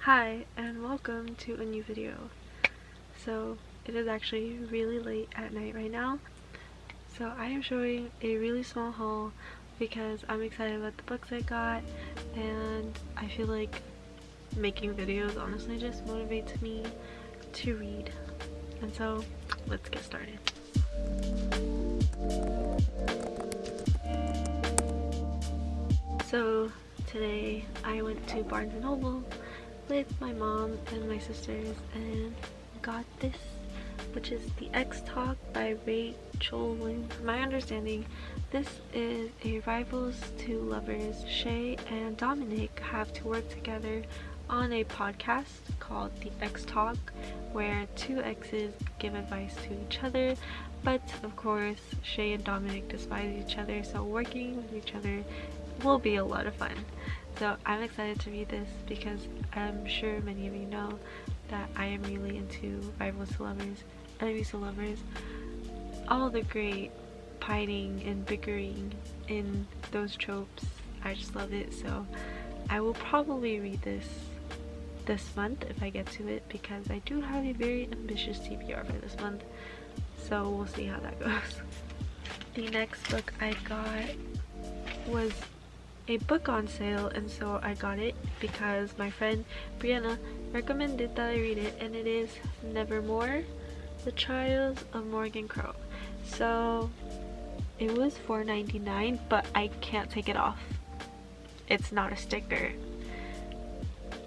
Hi and welcome to a new video. So it is actually really late at night right now, so I am showing a really small haul because I'm excited about the books I got, and I feel like making videos honestly just motivates me to read. And so let's get started. So today I went to Barnes & Noble with my mom and my sisters and got this, which is The X Talk by Rachel Lynn. From my understanding, this is a rivals to lovers. Shay and Dominic have to work together on a podcast called The X Talk, where two exes give advice to each other, but of course Shay and Dominic despise each other, so working with each other will be a lot of fun. So I'm excited to read this because I'm sure many of you know that I am really into rivals to lovers, enemies to lovers, all the great fighting and bickering in those tropes. I just love it, so I will probably read this month if I get to it, because I do have a very ambitious TBR for this month, so we'll see how that goes. The next book I got was a book on sale, and so I got it because my friend Brianna recommended that I read it, and it is Nevermoor, The Trials of Morgan Crow. So it was $4.99, but I can't take it off. It's not a sticker,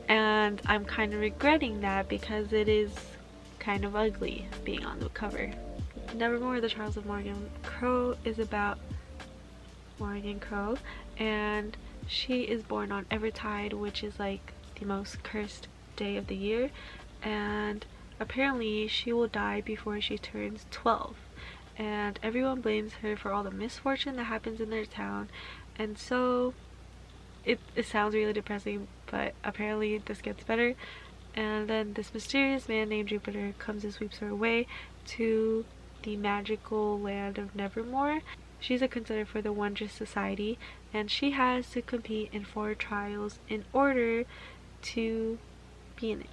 and I'm kind of regretting that because it is kind of ugly being on the cover. Nevermore, The Trials of Morgan Crow is about Morgan Crow, and she is born on Evertide, which is like the most cursed day of the year, and apparently she will die before she turns 12, and everyone blames her for all the misfortune that happens in their town. And so it sounds really depressing, but apparently this gets better, and then this mysterious man named Jupiter comes and sweeps her away to the magical land of Nevermore. She's a contender for the Wondrous Society, and she has to compete in 4 trials in order to be in it.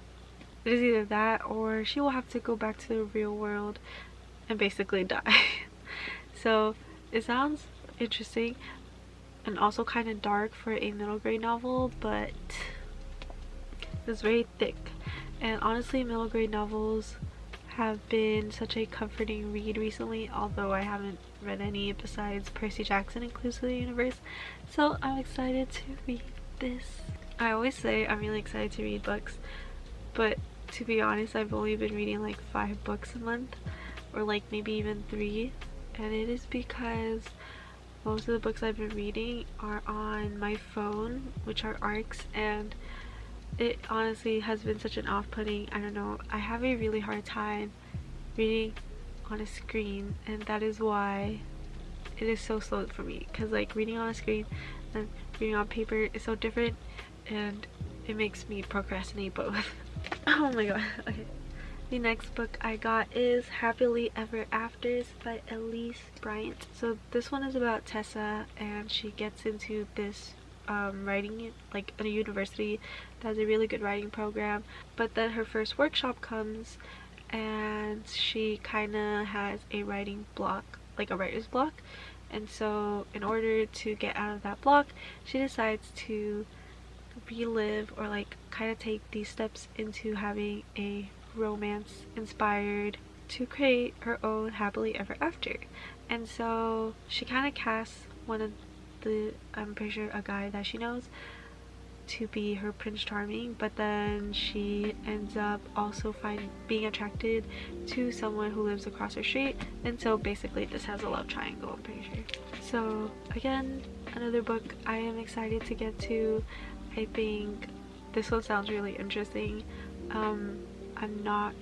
It is either that or she will have to go back to the real world and basically die. So it sounds interesting and also kind of dark for a middle grade novel, but it's very thick. And honestly, middle grade novels have been such a comforting read recently, although I haven't read any besides Percy Jackson and Clues to the Universe, so I'm excited to read this. I always say I'm really excited to read books, but to be honest, I've only been reading like 5 books a month, or like maybe even 3, and it is because most of the books I've been reading are on my phone, which are ARCs, and it honestly has been such an off-putting, I don't know, I have a really hard time reading on a screen, and that is why it is so slow for me, because like reading on a screen and reading on paper is so different, and it makes me procrastinate both. Oh my god. Okay, the next book I got is Happily Ever Afters by Elise Bryant. So this one is about Tessa, and she gets into this writing, like at a university that has a really good writing program, but then her first workshop comes and she kind of has a writing block, like a writer's block, and so in order to get out of that block, she decides to relive, or like kind of take these steps into having a romance inspired to create her own happily ever after. And so she kind of casts one of the, I'm pretty sure a guy that she knows, to be her Prince Charming, but then she ends up also being attracted to someone who lives across her street, and so basically this has a love triangle, I'm pretty sure. So again, another book I am excited to get to. I think this one sounds really interesting. I'm not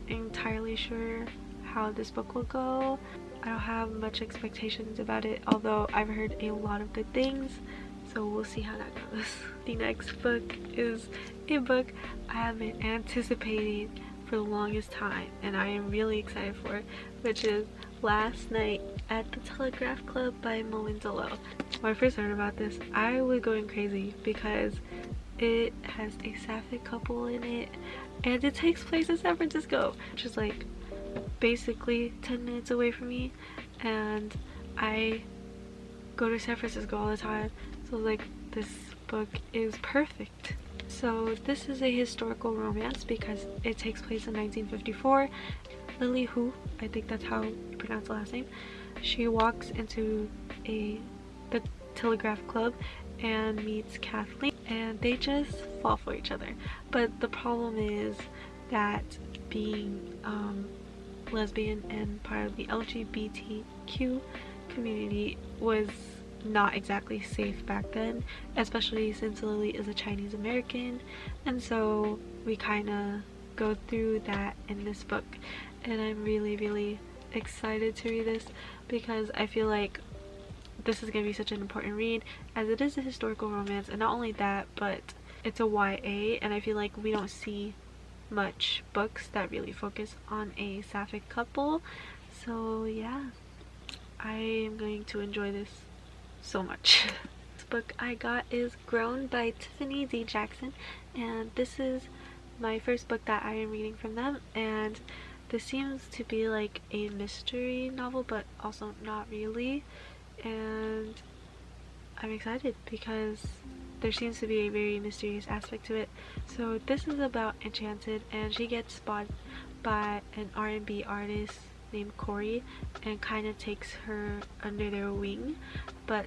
entirely sure how this book will go. I don't have much expectations about it, although I've heard a lot of good things, so we'll see how that goes. The next book is a book I have been anticipating for the longest time, and I am really excited for, which is Last Night at the Telegraph Club by Melinda Lowe. When I first heard about this, I was going crazy because It has a sapphic couple in it, and it takes place in San Francisco, which is like basically 10 minutes away from me, and I go to San Francisco all the time, so like this book is perfect. So this is a historical romance because it takes place in 1954. Lily Hu, I think that's how you pronounce the last name, she walks into the Telegraph Club and meets Kathleen, and they just fall for each other. But the problem is that being lesbian and part of the LGBTQ community was not exactly safe back then, especially since Lily is a Chinese American, and so we kind of go through that in this book, and I'm really excited to read this because I feel like this is going to be such an important read, as it is a historical romance, and not only that, but it's a YA, and I feel like we don't see much books that really focus on a sapphic couple. So yeah, I am going to enjoy this so much. This book I got is Grown by Tiffany D. Jackson, and this is my first book that I am reading from them, and this seems to be like a mystery novel, but also not really, and I'm excited because there seems to be a very mysterious aspect to it. So this is about Enchanted, and she gets spotted by an R&B artist named Corey and kind of takes her under their wing, but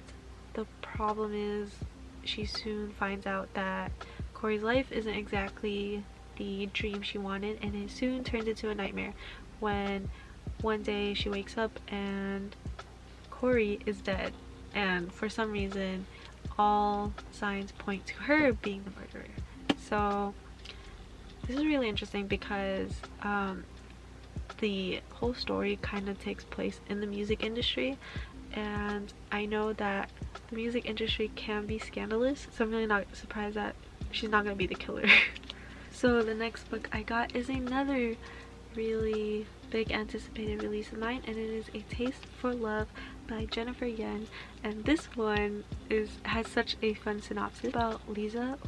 the problem is she soon finds out that Corey's life isn't exactly the dream she wanted, and it soon turns into a nightmare when one day she wakes up and Corey is dead, and for some reason all signs point to her being the murderer. So this is really interesting because the whole story kind of takes place in the music industry, and I know that the music industry can be scandalous, so I'm really not surprised that she's not gonna be the killer. So the next book I got is another really big anticipated release of mine, and it is A Taste for Love by Jennifer Yen, and this one has such a fun synopsis about Liza,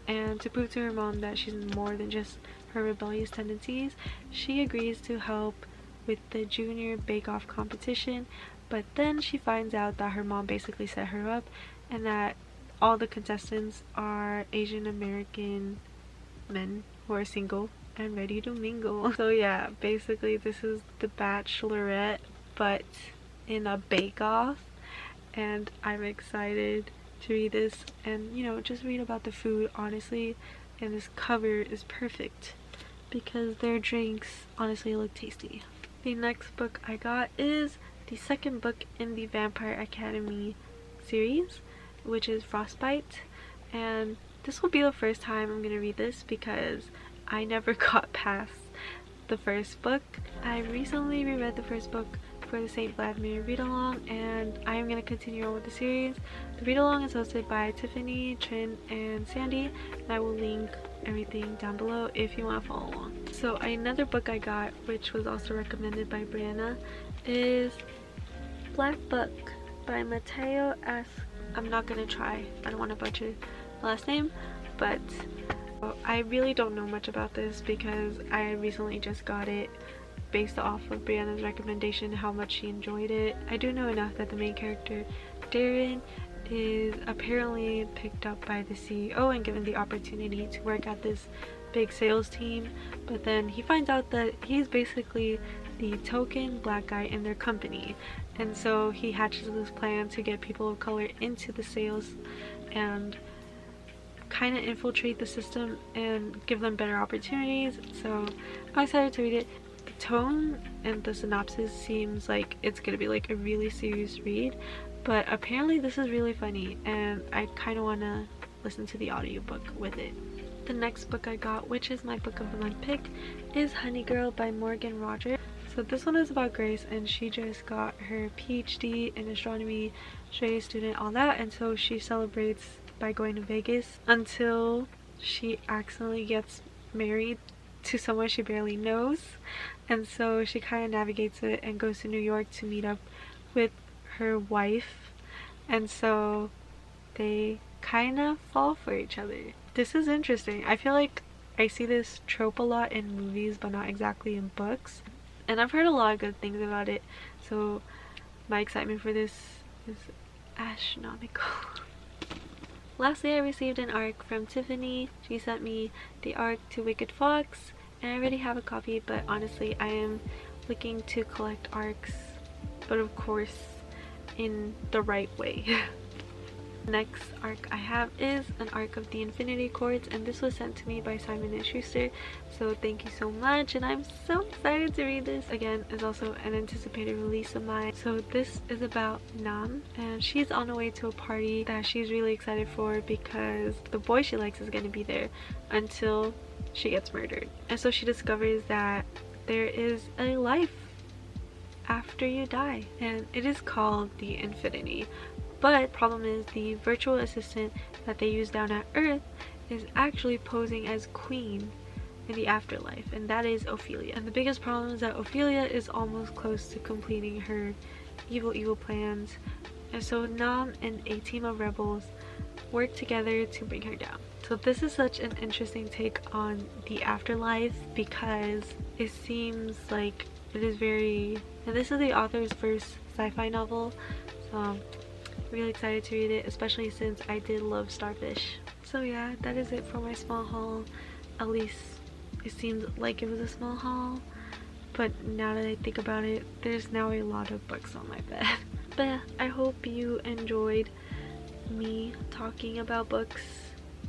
and to prove to her mom that she's more than just her rebellious tendencies, she agrees to help with the junior bake-off competition, but then she finds out that her mom basically set her up and that all the contestants are Asian American men who are single and ready to mingle. So yeah, basically this is The Bachelorette but in a bake-off, and I'm excited to read this and, you know, just read about the food, honestly, and this cover is perfect because their drinks honestly look tasty. The next book I got is the second book in the Vampire Academy series, which is Frostbite, and this will be the first time I'm gonna read this because I never got past the first book. I recently reread the first book for the St. Vladimir read-along, and I am going to continue on with the series. The read-along is hosted by Tiffany, Trin, and Sandy, and I will link everything down below if you want to follow along. So another book I got, which was also recommended by Brianna, is Black Book by Mateo S. I'm not going to try, I don't want to butcher the last name, but I really don't know much about this because I recently just got it based off of Brianna's recommendation, how much she enjoyed it. I do know enough that the main character, Darren, is apparently picked up by the CEO and given the opportunity to work at this big sales team, but then he finds out that he's basically the token black guy in their company, and so he hatches this plan to get people of color into the sales and kind of infiltrate the system and give them better opportunities. So I'm excited to read it. The tone and the synopsis seems like it's gonna be like a really serious read, but apparently this is really funny and I kind of want to listen to the audiobook with it. The next book I got, which is my book of the month pick, is Honey Girl by Morgan Rogers. So this one is about Grace, and she just got her PhD in astronomy, straight A student, all that, and so she celebrates by going to Vegas until she accidentally gets married to someone she barely knows, and so she kind of navigates it and goes to New York to meet up with her wife, and so they kind of fall for each other. This is interesting. I feel like I see this trope a lot in movies, but not exactly in books. And I've heard a lot of good things about it, so my excitement for this is astronomical. Lastly, I received an ARC from Tiffany. She sent me the ARC to Wicked Fox, and I already have a copy, but honestly, I am looking to collect ARCs, but of course, in the right way. Next ARC I have is an ARC of the Infinity Chords, and this was sent to me by Simon & Schuster, so thank you so much, and I'm so excited to read this. Again, it's also an anticipated release of mine. So this is about Nam, and she's on her way to a party that she's really excited for because the boy she likes is going to be there until she gets murdered. And so she discovers that there is a life after you die, and it is called the Infinity. But problem is, the virtual assistant that they use down at Earth is actually posing as Queen in the afterlife, and that is Ophelia. And the biggest problem is that Ophelia is almost close to completing her evil plans, and so Nam and a team of rebels work together to bring her down. So this is such an interesting take on the afterlife because it seems like it is very, and this is the author's first sci-fi novel, so I'm really excited to read it, especially since I did love Starfish. So yeah, that is it for my small haul. At least it seemed like it was a small haul, but now that I think about it, there's now a lot of books on my bed. But yeah, I hope you enjoyed me talking about books,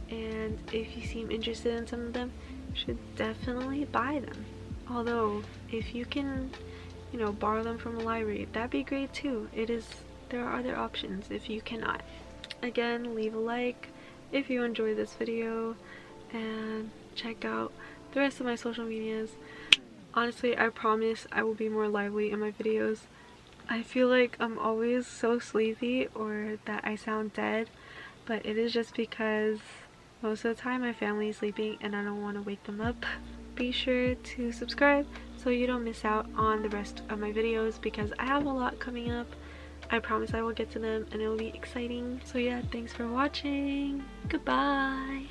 and if you seem interested in some of them, you should definitely buy them. Although if you can, you know, borrow them from a library, that'd be great too. There are other options if you cannot. Again, leave a like if you enjoyed this video, and check out the rest of my social medias. Honestly, I promise I will be more lively in my videos. I feel like I'm always so sleepy or that I sound dead, but it is just because most of the time my family is sleeping and I don't want to wake them up. Be sure to subscribe so you don't miss out on the rest of my videos because I have a lot coming up. I promise I will get to them and it will be exciting. So yeah, thanks for watching. Goodbye.